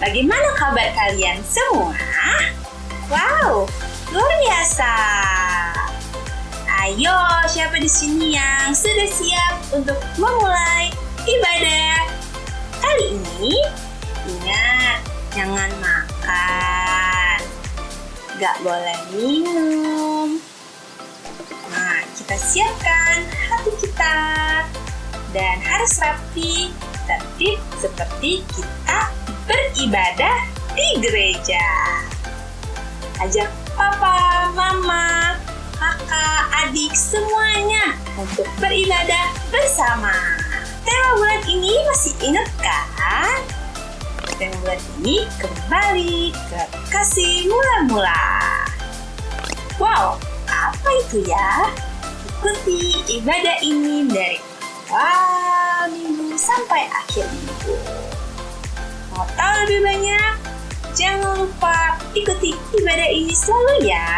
Bagaimana kabar kalian semua? Wow, luar biasa. Ayo, siapa di sini yang sudah siap untuk memulai ibadah kali ini? Ingat, jangan makan, gak boleh minum. Nah, kita siapkan hati kita dan harus rapi, tertib seperti kita beribadah di gereja. Ajak papa, mama, kakak, adik semuanya untuk beribadah bersama. Tema bulan ini masih ingat kan? Tema bulan ini kembali ke kasih mula-mula. Wow, apa itu ya? Ikuti ibadah ini dari awal minggu sampai akhir minggu. Mau tahu lebih banyak? Jangan lupa ikuti ibadah ini selalu ya.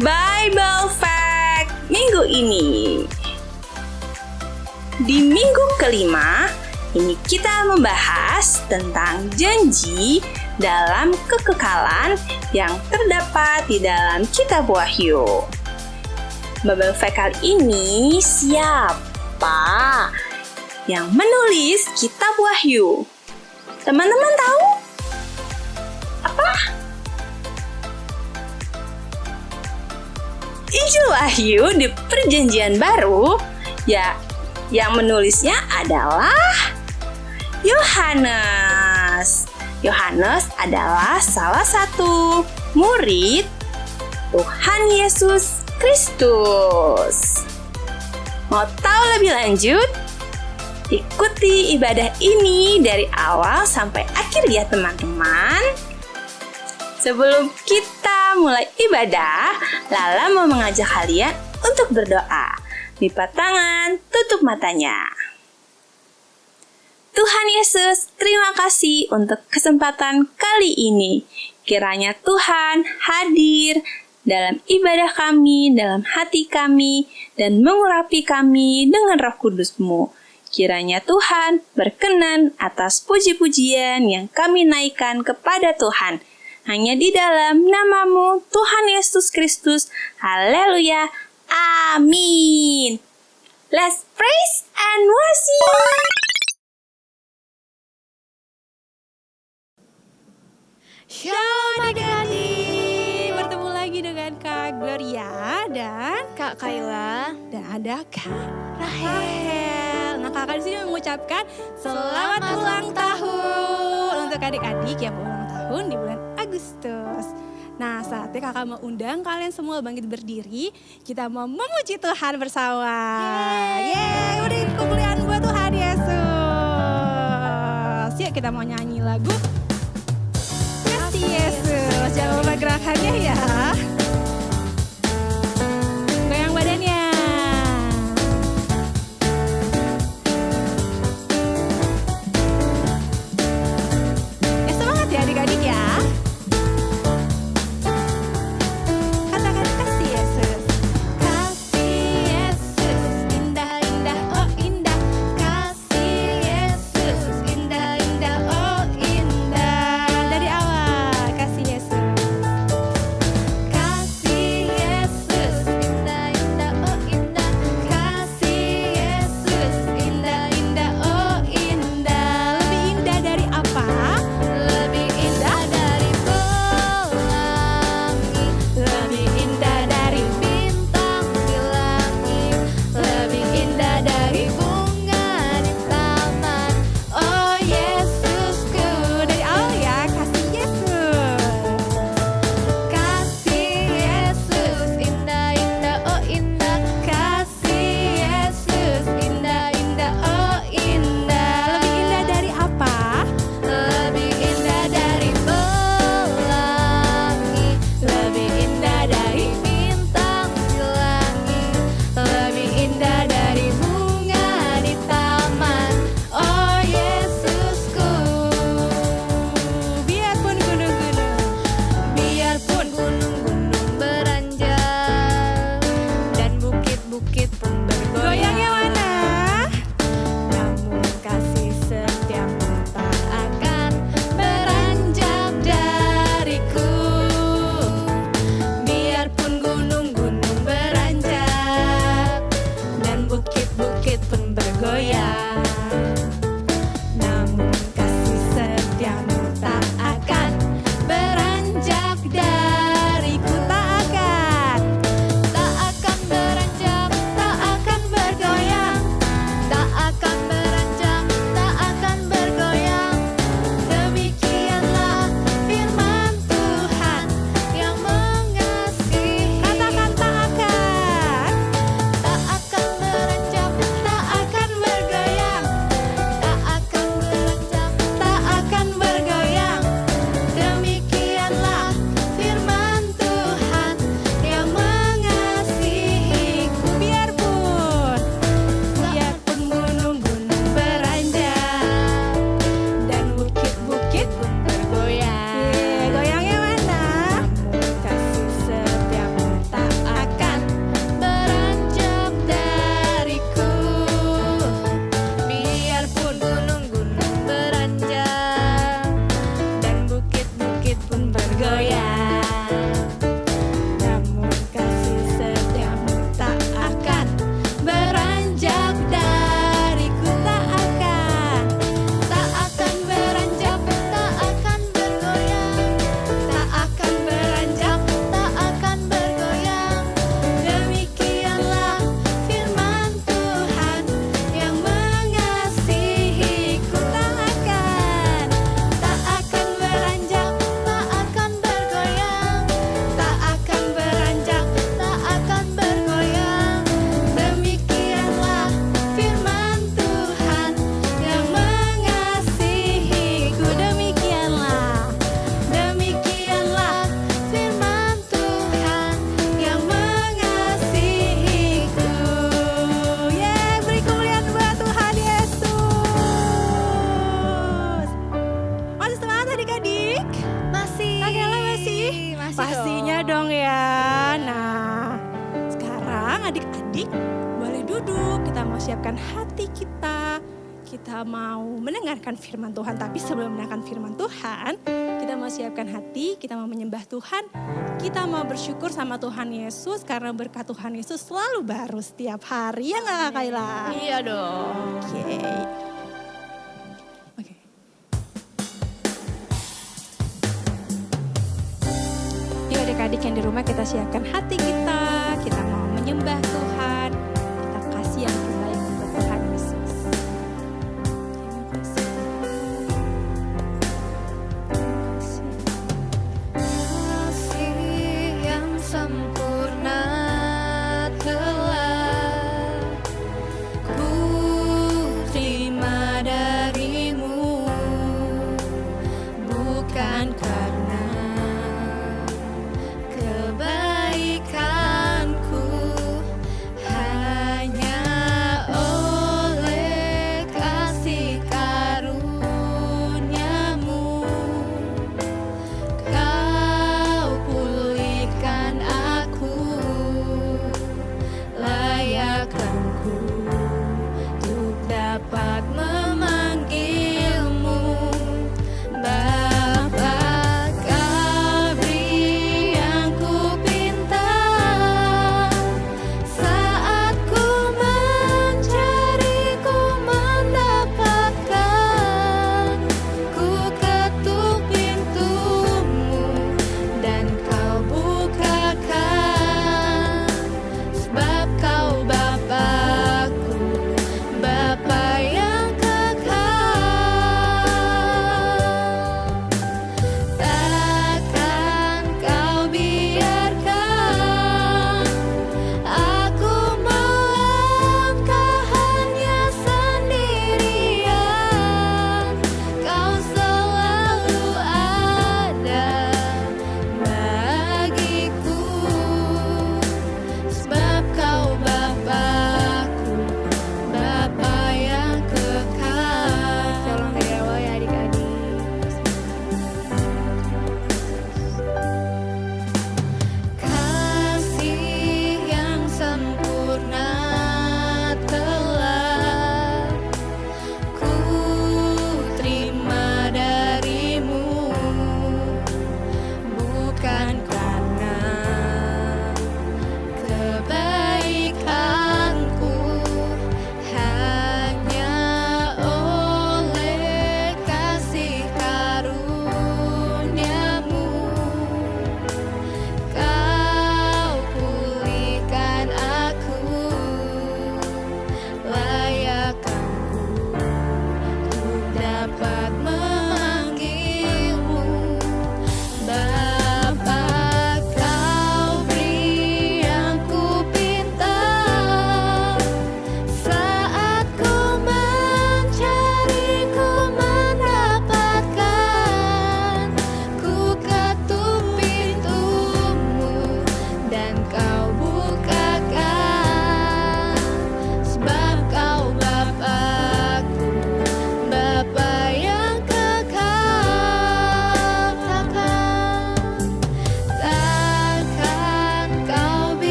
Bible Fact minggu ini. Di minggu kelima, ini kita membahas tentang janji dalam kekekalan yang terdapat di dalam kitab Wahyu. Bible Fact kali ini, siapa yang menulis kitab Wahyu? Teman-teman tahu? Apa? Injil Wahyu di Perjanjian Baru, ya, yang menulisnya adalah Yohanes. Yohanes adalah salah satu murid Tuhan Yesus Kristus. Mau tahu lebih lanjut? Ikuti ibadah ini dari awal sampai akhir ya teman-teman. Sebelum kita mulai ibadah, Lala mau mengajak kalian untuk berdoa. Lipat tangan, tutup matanya. Tuhan Yesus, terima kasih untuk kesempatan kali ini. Kiranya Tuhan hadir dalam ibadah kami, dalam hati kami, dan mengurapi kami dengan Roh Kudus-Mu. Kiranya Tuhan berkenan atas puji-pujian yang kami naikkan kepada Tuhan. Hanya di dalam nama-Mu, Tuhan Yesus Kristus. Haleluya. Amin. Let's praise and worship. Shalom adik-adik, bertemu lagi dengan Kak Gloria dan Kak Kayla dan ada Kak Rahel. Nah, kakak di sini mengucapkan selamat ulang tahun untuk adik-adik yang berulang tahun di bulan Agustus. Nah, saatnya kakak mau undang kalian semua bangkit berdiri. Kita mau memuji Tuhan bersama. Yeay, beri kemuliaan buat Tuhan Yesus. Yuk kita mau nyanyi lagu Kasih Yesus. Jangan lupa gerakannya ya. Goyang badannya. Ya semangat ya adik-adik ya. Katakan kasih Yesus. Kasih Yesus indah-indah oh indah. Kasih Yesus indah-indah oh indah. Dari awal kasih Yesus. siapkan hati kita. Kita mau mendengarkan firman Tuhan, tapi sebelum mendengarkan firman Tuhan, kita mau siapkan hati, kita mau menyembah Tuhan, kita mau bersyukur sama Tuhan Yesus karena berkat Tuhan Yesus selalu baru setiap hari, ya nggak Kak Kayla? Iya dong. Oke. Yuk adik-adik yang di rumah, kita siapkan hati kita mau menyembah Tuhan, kita kasih yang terbaik untuk Tuhan Yesus. Kasih yang sempurna telah ku terima darimu, bukan karena kebaikan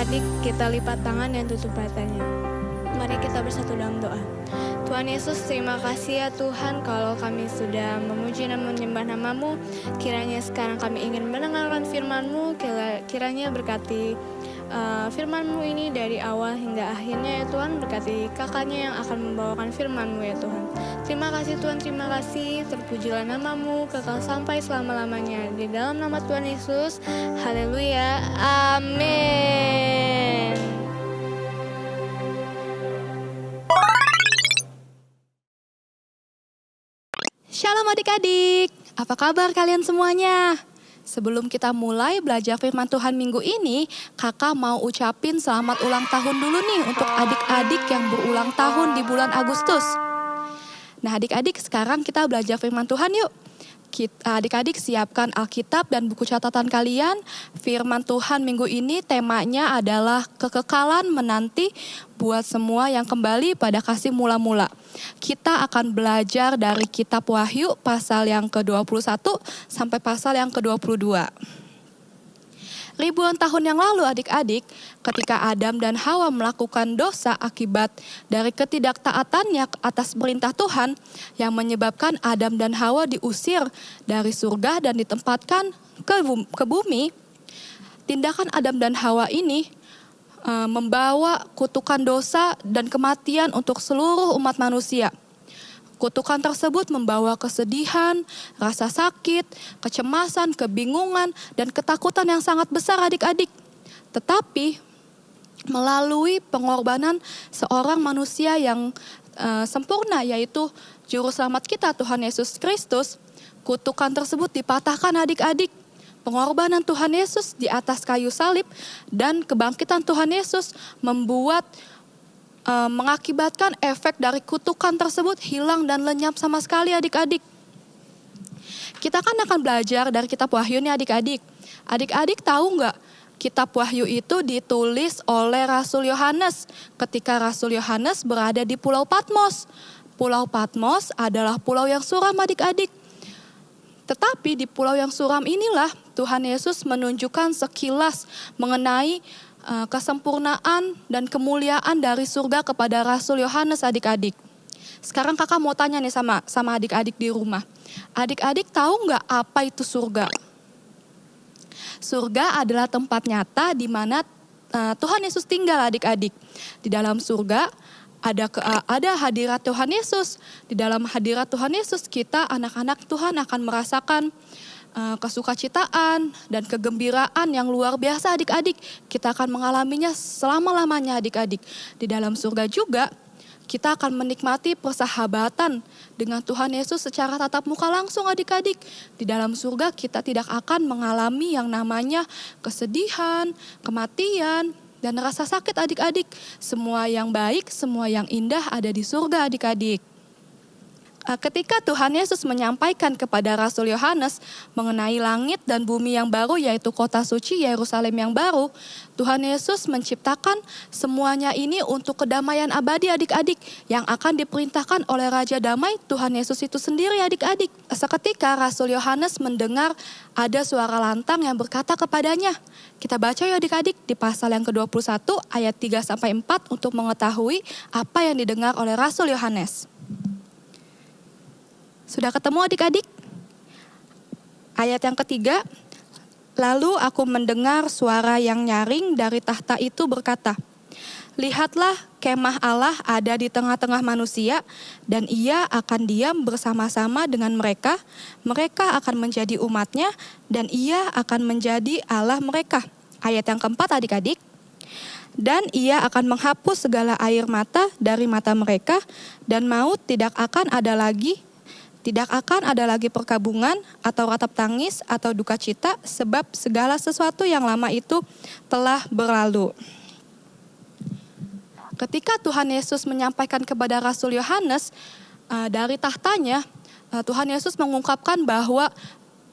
adik-adik kita lipat tangan dan tutup matanya. Mari kita bersatu dalam doa. Tuhan Yesus, terima kasih ya Tuhan kalau kami sudah memuji dan menyembah nama-Mu. Kiranya sekarang kami ingin mendengarkan firman-Mu, kiranya berkati firman-Mu ini dari awal hingga akhirnya ya Tuhan. Berkati kakaknya yang akan membawakan firman-Mu ya Tuhan. Terima kasih Tuhan, terima kasih. Terpujilah nama-Mu kekal sampai selama-lamanya. Di dalam nama Tuhan Yesus, haleluya, amin. Shalom adik-adik, apa kabar kalian semuanya? Sebelum kita mulai belajar firman Tuhan minggu ini, kakak mau ucapin selamat ulang tahun dulu nih untuk adik-adik yang berulang tahun di bulan Agustus. Nah adik-adik, sekarang kita belajar firman Tuhan yuk. Adik-adik siapkan Alkitab dan buku catatan kalian. Firman Tuhan minggu ini temanya adalah kekekalan menanti buat semua yang kembali pada kasih mula-mula. Kita akan belajar dari kitab Wahyu pasal yang ke-21 sampai pasal yang ke-22. Ribuan tahun yang lalu adik-adik, ketika Adam dan Hawa melakukan dosa akibat dari ketidaktaatannya atas perintah Tuhan yang menyebabkan Adam dan Hawa diusir dari surga dan ditempatkan ke bumi, tindakan Adam dan Hawa ini membawa kutukan dosa dan kematian untuk seluruh umat manusia. Kutukan tersebut membawa kesedihan, rasa sakit, kecemasan, kebingungan, dan ketakutan yang sangat besar adik-adik. Tetapi melalui pengorbanan seorang manusia yang sempurna, yaitu Juru Selamat kita Tuhan Yesus Kristus, kutukan tersebut dipatahkan adik-adik. Pengorbanan Tuhan Yesus di atas kayu salib dan kebangkitan Tuhan Yesus mengakibatkan efek dari kutukan tersebut hilang dan lenyap sama sekali adik-adik. Kita akan belajar dari kitab Wahyu nih adik-adik. Adik-adik tahu nggak? Kitab Wahyu itu ditulis oleh Rasul Yohanes ketika Rasul Yohanes berada di Pulau Patmos. Pulau Patmos adalah pulau yang suram adik-adik. Tetapi di pulau yang suram inilah Tuhan Yesus menunjukkan sekilas mengenai kesempurnaan dan kemuliaan dari surga kepada Rasul Yohanes adik-adik. Sekarang kakak mau tanya nih sama adik-adik di rumah. Adik-adik tahu nggak apa itu surga? Surga adalah tempat nyata di mana Tuhan Yesus tinggal adik-adik. Di dalam surga ada hadirat Tuhan Yesus. Di dalam hadirat Tuhan Yesus kita anak-anak Tuhan akan merasakan kesukacitaan dan kegembiraan yang luar biasa adik-adik. Kita akan mengalaminya selama-lamanya adik-adik. Di dalam surga juga kita akan menikmati persahabatan dengan Tuhan Yesus secara tatap muka langsung adik-adik. Di dalam surga kita tidak akan mengalami yang namanya kesedihan, kematian, dan rasa sakit adik-adik. Semua yang baik, semua yang indah ada di surga adik-adik. Ketika Tuhan Yesus menyampaikan kepada Rasul Yohanes mengenai langit dan bumi yang baru, yaitu kota suci Yerusalem yang baru, Tuhan Yesus menciptakan semuanya ini untuk kedamaian abadi adik-adik yang akan diperintahkan oleh Raja Damai Tuhan Yesus itu sendiri adik-adik. Seketika Rasul Yohanes mendengar ada suara lantang yang berkata kepadanya. Kita baca ya adik-adik di pasal yang ke-21 ayat 3-4 untuk mengetahui apa yang didengar oleh Rasul Yohanes. Sudah ketemu adik-adik? Ayat yang ketiga, lalu aku mendengar suara yang nyaring dari tahta itu berkata, lihatlah kemah Allah ada di tengah-tengah manusia dan ia akan diam bersama-sama dengan mereka. Mereka akan menjadi umatnya dan ia akan menjadi Allah mereka. Ayat yang keempat adik-adik. Dan ia akan menghapus segala air mata dari mata mereka dan maut tidak akan ada lagi perkabungan atau ratap tangis atau duka cita sebab segala sesuatu yang lama itu telah berlalu. Ketika Tuhan Yesus menyampaikan kepada Rasul Yohanes dari tahtanya, Tuhan Yesus mengungkapkan bahwa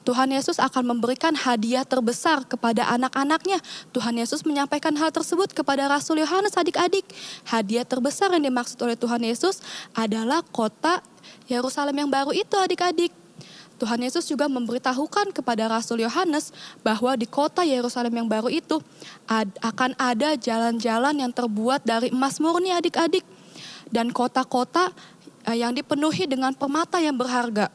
Tuhan Yesus akan memberikan hadiah terbesar kepada anak-anaknya. Tuhan Yesus menyampaikan hal tersebut kepada Rasul Yohanes adik-adik. Hadiah terbesar yang dimaksud oleh Tuhan Yesus adalah kota Yerusalem yang baru itu adik-adik. Tuhan Yesus juga memberitahukan kepada Rasul Yohanes bahwa di kota Yerusalem yang baru itu akan ada jalan-jalan yang terbuat dari emas murni adik-adik. Dan kota-kota yang dipenuhi dengan permata yang berharga.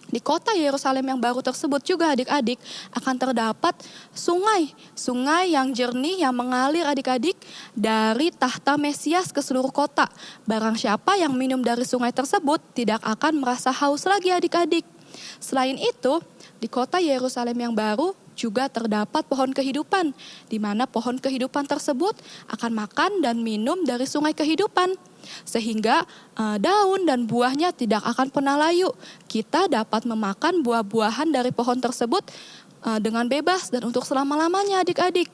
Di kota Yerusalem yang baru tersebut juga adik-adik akan terdapat sungai yang jernih yang mengalir adik-adik dari tahta Mesias ke seluruh kota. Barang siapa yang minum dari sungai tersebut tidak akan merasa haus lagi adik-adik. Selain itu, di kota Yerusalem yang baru juga terdapat pohon kehidupan, di mana pohon kehidupan tersebut akan makan dan minum dari sungai kehidupan. Sehingga daun dan buahnya tidak akan pernah layu. Kita dapat memakan buah-buahan dari pohon tersebut dengan bebas dan untuk selama-lamanya adik-adik.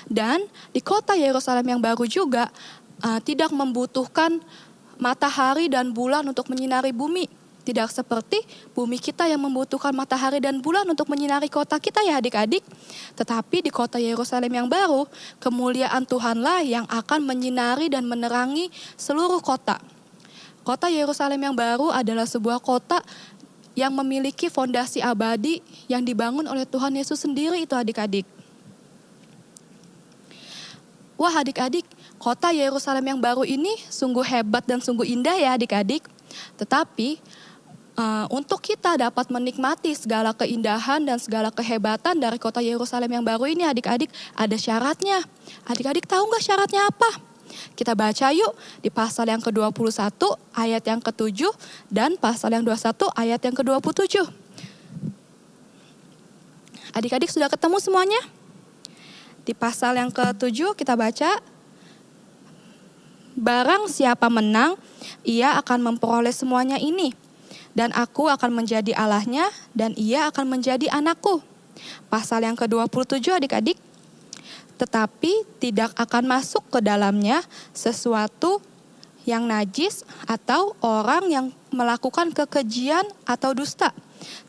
Dan di kota Yerusalem yang baru juga tidak membutuhkan matahari dan bulan untuk menyinari bumi. Tidak seperti bumi kita yang membutuhkan matahari dan bulan untuk menyinari kota kita ya adik-adik. Tetapi di kota Yerusalem yang baru, kemuliaan Tuhanlah yang akan menyinari dan menerangi seluruh kota. Kota Yerusalem yang baru adalah sebuah kota yang memiliki fondasi abadi yang dibangun oleh Tuhan Yesus sendiri itu adik-adik. Wah adik-adik, kota Yerusalem yang baru ini sungguh hebat dan sungguh indah ya adik-adik. Tetapi untuk kita dapat menikmati segala keindahan dan segala kehebatan dari kota Yerusalem yang baru ini adik-adik ada syaratnya. Adik-adik tahu nggak syaratnya apa? Kita baca yuk di pasal yang ke-21 ayat yang ke-7 dan pasal yang 21 ayat yang ke-27. Adik-adik sudah ketemu semuanya? Di pasal yang ke-7 kita baca, barang siapa menang, ia akan memperoleh semuanya ini. Dan aku akan menjadi Allahnya dan ia akan menjadi anakku. Pasal yang ke-27 adik-adik. Tetapi tidak akan masuk ke dalamnya sesuatu yang najis atau orang yang melakukan kekejian atau dusta.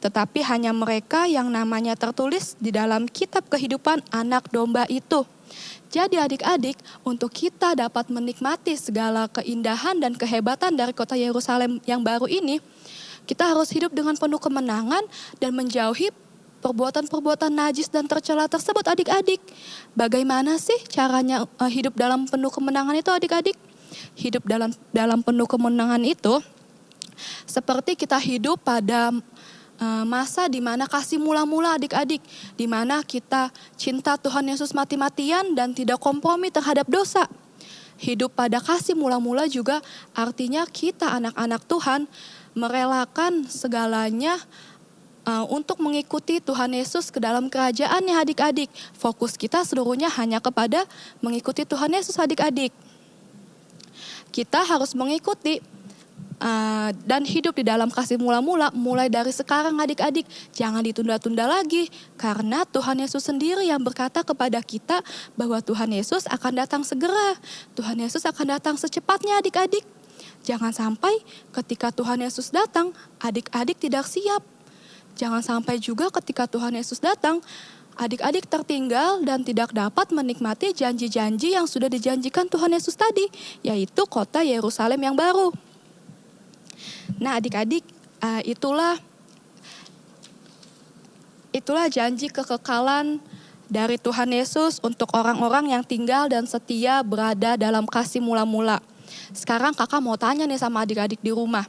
Tetapi hanya mereka yang namanya tertulis di dalam kitab kehidupan anak domba itu. Jadi adik-adik, untuk kita dapat menikmati segala keindahan dan kehebatan dari kota Yerusalem yang baru ini, kita harus hidup dengan penuh kemenangan dan menjauhi perbuatan-perbuatan najis dan tercela tersebut adik-adik. Bagaimana sih caranya hidup dalam penuh kemenangan itu adik-adik? Hidup dalam penuh kemenangan itu seperti kita hidup pada masa di mana kasih mula-mula adik-adik. Di mana kita cinta Tuhan Yesus mati-matian dan tidak kompromi terhadap dosa. Hidup pada kasih mula-mula juga artinya kita anak-anak Tuhan merelakan segalanya untuk mengikuti Tuhan Yesus ke dalam kerajaannya adik-adik. Fokus kita seluruhnya hanya kepada mengikuti Tuhan Yesus adik-adik. Kita harus mengikuti dan hidup di dalam kasih mula-mula mulai dari sekarang adik-adik. Jangan ditunda-tunda lagi karena Tuhan Yesus sendiri yang berkata kepada kita bahwa Tuhan Yesus akan datang segera. Tuhan Yesus akan datang secepatnya adik-adik. Jangan sampai ketika Tuhan Yesus datang, adik-adik tidak siap. Jangan sampai juga ketika Tuhan Yesus datang, adik-adik tertinggal dan tidak dapat menikmati janji-janji yang sudah dijanjikan Tuhan Yesus tadi, yaitu kota Yerusalem yang baru. Nah adik-adik, itulah janji kekekalan dari Tuhan Yesus untuk orang-orang yang tinggal dan setia berada dalam kasih mula-mula. Sekarang kakak mau tanya nih sama adik-adik di rumah.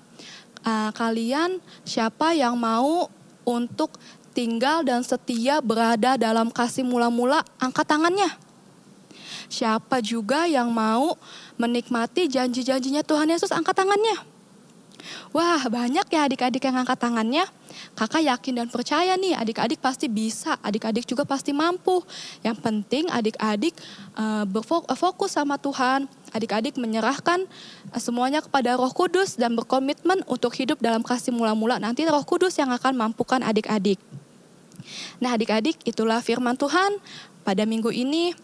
Kalian siapa yang mau untuk tinggal dan setia berada dalam kasih mula-mula? Angkat tangannya. Siapa juga yang mau menikmati janji-janjinya Tuhan Yesus? Angkat tangannya. Wah banyak ya adik-adik yang angkat tangannya. Kakak yakin dan percaya nih adik-adik pasti bisa, adik-adik juga pasti mampu. Yang penting adik-adik berfokus sama Tuhan. Adik-adik menyerahkan semuanya kepada Roh Kudus dan berkomitmen untuk hidup dalam kasih mula-mula. Nanti Roh Kudus yang akan mampukan adik-adik. Nah adik-adik, itulah firman Tuhan pada minggu ini.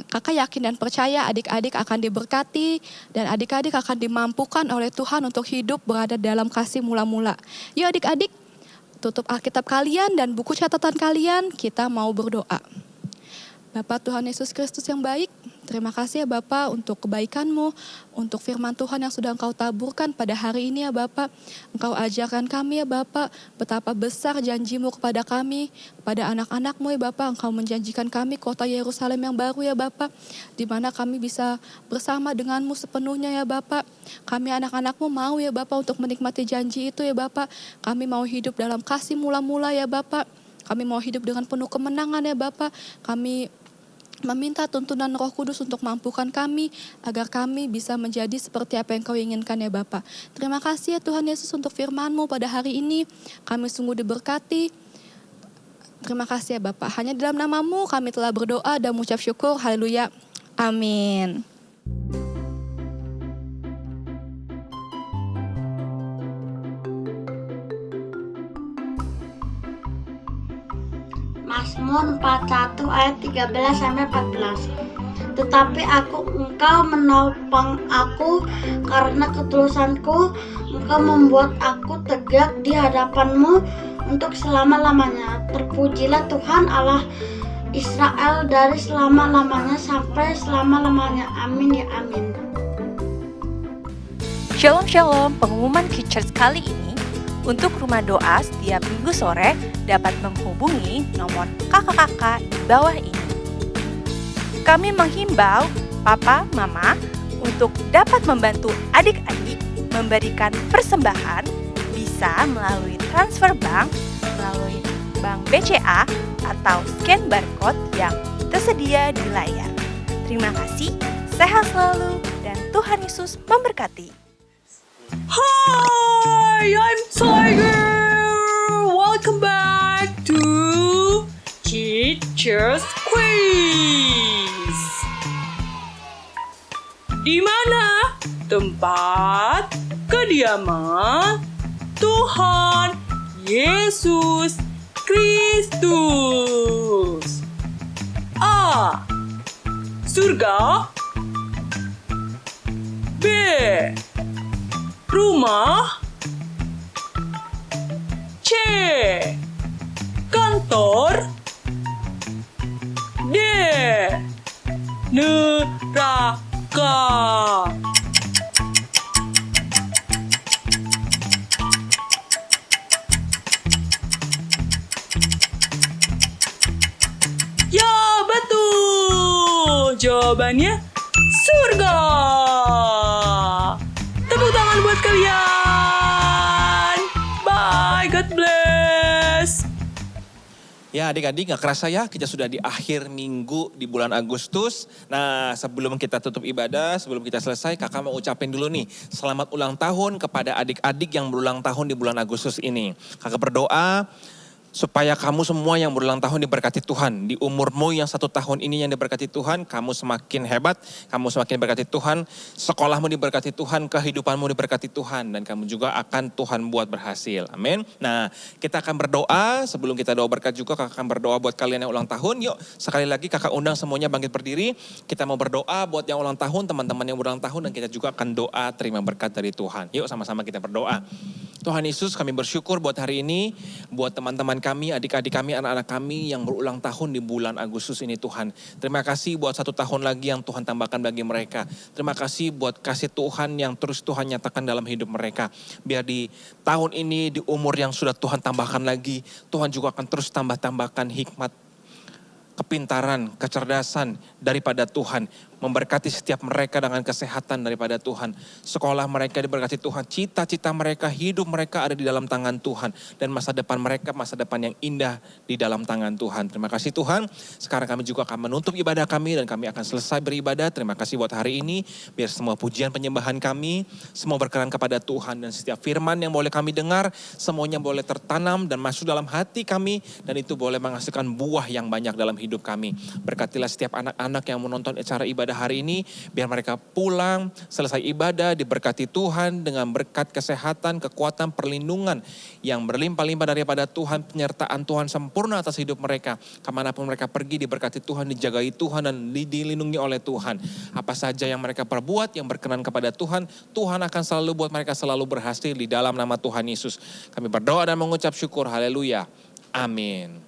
Kakak yakin dan percaya adik-adik akan diberkati dan adik-adik akan dimampukan oleh Tuhan untuk hidup berada dalam kasih mula-mula. Yuk adik-adik, tutup Alkitab kalian dan buku catatan kalian, kita mau berdoa. Bapa Tuhan Yesus Kristus yang baik, Terima kasih ya Bapak untuk kebaikan-Mu, untuk firman Tuhan yang sudah Engkau taburkan pada hari ini ya Bapak. Engkau ajarkan kami ya Bapak, betapa besar janji-Mu kepada kami, kepada anak-anak-Mu ya Bapak. Engkau menjanjikan kami kota Yerusalem yang baru ya Bapak, di mana kami bisa bersama dengan-Mu sepenuhnya ya Bapak. Kami anak-anak-Mu mau ya Bapak untuk menikmati janji itu ya Bapak. Kami mau hidup dalam kasih mula-mula ya Bapak. Kami mau hidup dengan penuh kemenangan ya Bapak. Kami meminta tuntunan Roh Kudus untuk mampukan kami agar kami bisa menjadi seperti apa yang Kau inginkan ya Bapak. Terima kasih ya Tuhan Yesus untuk firman-Mu pada hari ini. Kami sungguh diberkati. Terima kasih ya Bapak. Hanya dalam nama-Mu kami telah berdoa dan mengucap syukur. Haleluya. Amin. Mazmur 41 ayat 13-14. Tetapi Engkau menopang aku karena ketulusanku, Engkau membuat aku tegak di hadapan-Mu untuk selama-lamanya. Terpujilah Tuhan Allah Israel dari selama-lamanya sampai selama-lamanya. Amin ya amin. Shalom Shalom, pengumuman Kids kali ini untuk rumah doa setiap minggu sore dapat menghubungi nomor kakak-kakak di bawah ini. Kami menghimbau papa, mama untuk dapat membantu adik-adik memberikan persembahan bisa melalui transfer bank, melalui bank BCA atau scan barcode yang tersedia di layar. Terima kasih, sehat selalu dan Tuhan Yesus memberkati. Hi, I'm Tiger. Welcome back to Teacher's Quiz. Di mana tempat kediaman Tuhan Yesus Kristus? A. Surga. B. Rumah. C. Kantor. D. Neraka. Ya, betul. Jawabannya surga. Tepuk tangan buat kalian. Bye, God bless. Ya adik-adik, gak kerasa ya kita sudah di akhir minggu di bulan Agustus. Nah sebelum kita tutup ibadah, sebelum kita selesai, kakak mau ucapin dulu nih selamat ulang tahun kepada adik-adik yang berulang tahun di bulan Agustus ini. Kakak berdoa supaya kamu semua yang berulang tahun diberkati Tuhan. Di umurmu yang 1 tahun ini yang diberkati Tuhan, kamu semakin hebat, kamu semakin diberkati Tuhan, sekolahmu diberkati Tuhan, kehidupanmu diberkati Tuhan, dan kamu juga akan Tuhan buat berhasil. Amin. Nah, kita akan berdoa, sebelum kita doa berkat juga, kakak akan berdoa buat kalian yang ulang tahun. Yuk, sekali lagi kakak undang semuanya bangkit berdiri. Kita mau berdoa buat yang ulang tahun, teman-teman yang berulang tahun, dan kita juga akan doa terima berkat dari Tuhan. Yuk sama-sama kita berdoa. Tuhan Yesus, kami bersyukur buat hari ini, buat teman-teman kami, adik-adik kami, anak-anak kami yang berulang tahun di bulan Agustus ini Tuhan. Terima kasih buat 1 tahun lagi yang Tuhan tambahkan bagi mereka. Terima kasih buat kasih Tuhan yang terus Tuhan nyatakan dalam hidup mereka. Biar di tahun ini, di umur yang sudah Tuhan tambahkan lagi, Tuhan juga akan terus tambahkan hikmat, kepintaran, kecerdasan daripada Tuhan. Memberkati setiap mereka dengan kesehatan daripada Tuhan. Sekolah mereka diberkati Tuhan. Cita-cita mereka, hidup mereka ada di dalam tangan Tuhan. Dan masa depan mereka, masa depan yang indah di dalam tangan Tuhan. Terima kasih Tuhan. Sekarang kami juga akan menutup ibadah kami dan kami akan selesai beribadah. Terima kasih buat hari ini. Biar semua pujian penyembahan kami, semua berkenan kepada Tuhan. Dan setiap firman yang boleh kami dengar, semuanya boleh tertanam dan masuk dalam hati kami. Dan itu boleh menghasilkan buah yang banyak dalam hidup kami. Berkatilah setiap anak-anak yang menonton acara ibadah hari ini, biar mereka pulang, selesai ibadah, diberkati Tuhan dengan berkat kesehatan, kekuatan, perlindungan yang berlimpah-limpah daripada Tuhan, penyertaan Tuhan sempurna atas hidup mereka. Kemanapun mereka pergi, diberkati Tuhan, dijagai Tuhan, dan dilindungi oleh Tuhan. Apa saja yang mereka perbuat, yang berkenan kepada Tuhan, Tuhan akan selalu buat mereka selalu berhasil di dalam nama Tuhan Yesus. Kami berdoa dan mengucap syukur, haleluya, amin.